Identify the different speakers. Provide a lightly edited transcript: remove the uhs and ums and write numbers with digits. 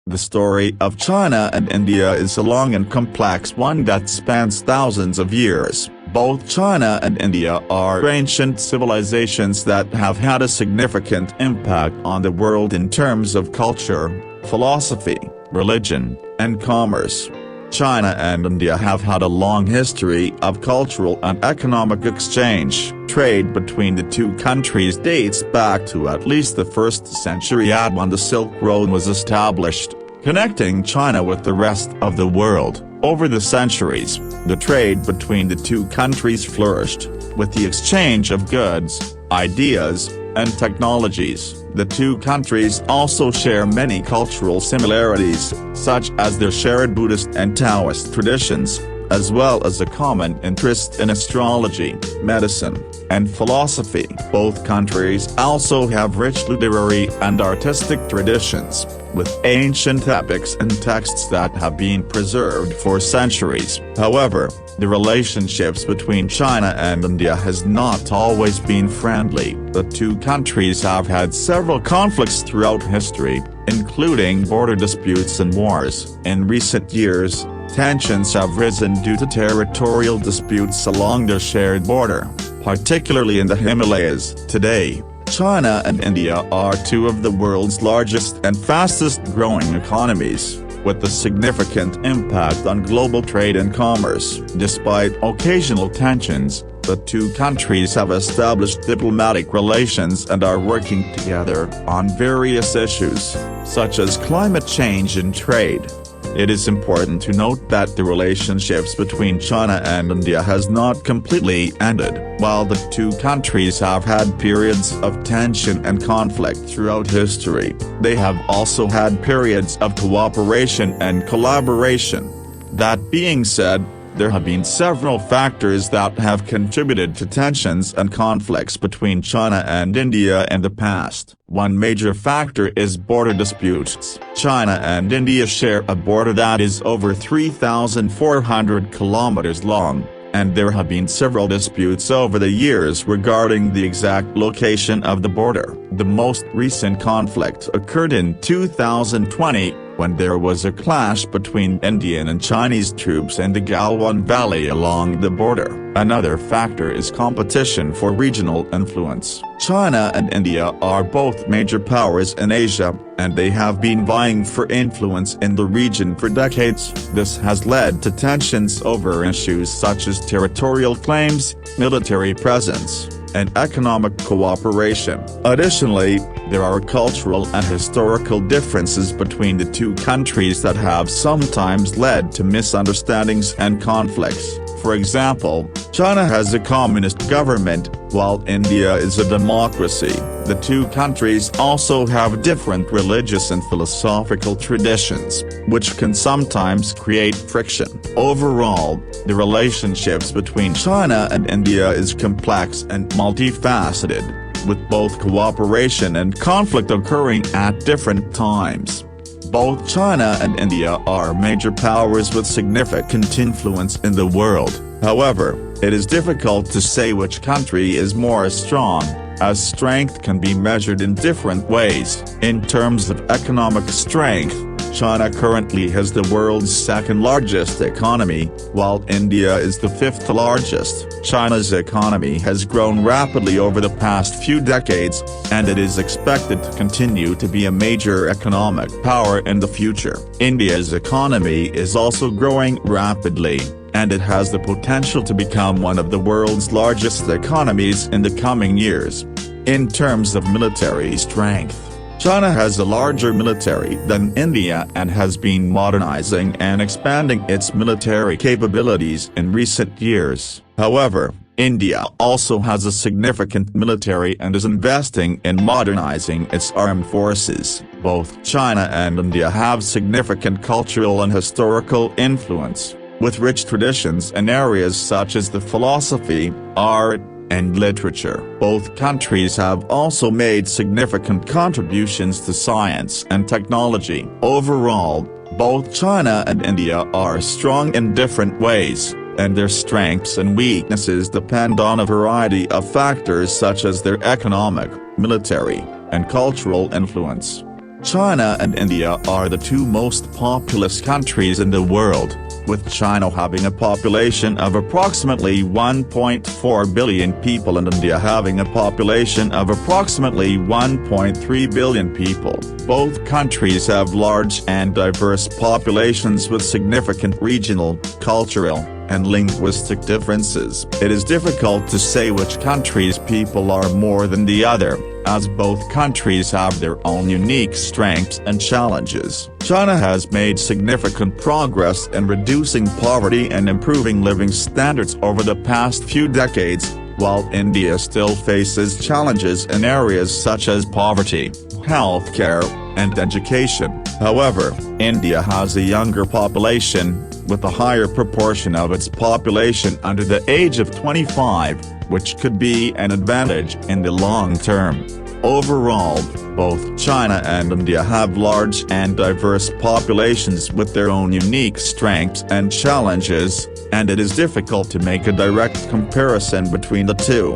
Speaker 1: The story of China and India is a long and complex one that spans thousands of years. Both China and India are ancient civilizations that have had a significant impact on the world in terms of culture, philosophy, religion, and commerce. China and India have had a long history of cultural and economic exchange. Trade between the two countries dates back to at least the 1st century when the Silk Road was established, connecting China with the rest of the world. Over the centuries, the trade between the two countries flourished, with the exchange of goods, ideas, and technologies. The two countries also share many cultural similarities, such as their shared Buddhist and Taoist traditions, as well as a common interest in astrology, medicine, and philosophy. Both countries also have rich literary and artistic traditions, with ancient epics and texts that have been preserved for centuries. However, the relationships between China and India has not always been friendly. The two countries have had several conflicts throughout history, including border disputes and wars. In recent years, tensions have risen due to territorial disputes along their shared border, particularly in the Himalayas. Today, China and India are two of the world's largest and fastest-growing economies, with a significant impact on global trade and commerce. Despite occasional tensions, the two countries have established diplomatic relations and are working together on various issues, such as climate change and trade. It is important to note that the relationships between China and India has not completely ended. While the two countries have had periods of tension and conflict throughout history, they have also had periods of cooperation and collaboration. That being said, there have been several factors that have contributed to tensions and conflicts between China and India in the past. One major factor is border disputes. China and India share a border that is over 3,400 kilometers long, and there have been several disputes over the years regarding the exact location of the border. The most recent conflict occurred in 2020, when there was a clash between Indian and Chinese troops in the Galwan Valley along the border. Another factor is competition for regional influence. China and India are both major powers in Asia, and they have been vying for influence in the region for decades. This has led to tensions over issues such as territorial claims, military presence, and economic cooperation. Additionally, there are cultural and historical differences between the two countries that have sometimes led to misunderstandings and conflicts. For example, China has a communist government, while India is a democracy. The two countries also have different religious and philosophical traditions, which can sometimes create friction. Overall, the relationships between China and India is complex and multifaceted, with both cooperation and conflict occurring at different times. Both China and India are major powers with significant influence in the world. However, it is difficult to say which country is more strong, as strength can be measured in different ways. In terms of economic strength, China currently has the world's second largest economy, while India is the fifth largest. China's economy has grown rapidly over the past few decades, and it is expected to continue to be a major economic power in the future. India's economy is also growing rapidly, and it has the potential to become one of the world's largest economies in the coming years. In terms of military strength, China has a larger military than India and has been modernizing and expanding its military capabilities in recent years. However, India also has a significant military and is investing in modernizing its armed forces. Both China and India have significant cultural and historical influence, with rich traditions in areas such as the philosophy, art, and literature. Both countries have also made significant contributions to science and technology. Overall, both China and India are strong in different ways, and their strengths and weaknesses depend on a variety of factors such as their economic, military, and cultural influence. China and India are the two most populous countries in the world, with China having a population of approximately 1.4 billion people and India having a population of approximately 1.3 billion people. Both countries have large and diverse populations with significant regional, cultural, and linguistic differences. It is difficult to say which country's people are more than the other, as both countries have their own unique strengths and challenges. China has made significant progress in reducing poverty and improving living standards over the past few decades, while India still faces challenges in areas such as poverty, healthcare, and education. However, India has a younger population, with a higher proportion of its population under the age of 25, which could be an advantage in the long term. Overall, both China and India have large and diverse populations with their own unique strengths and challenges, and it is difficult to make a direct comparison between the two.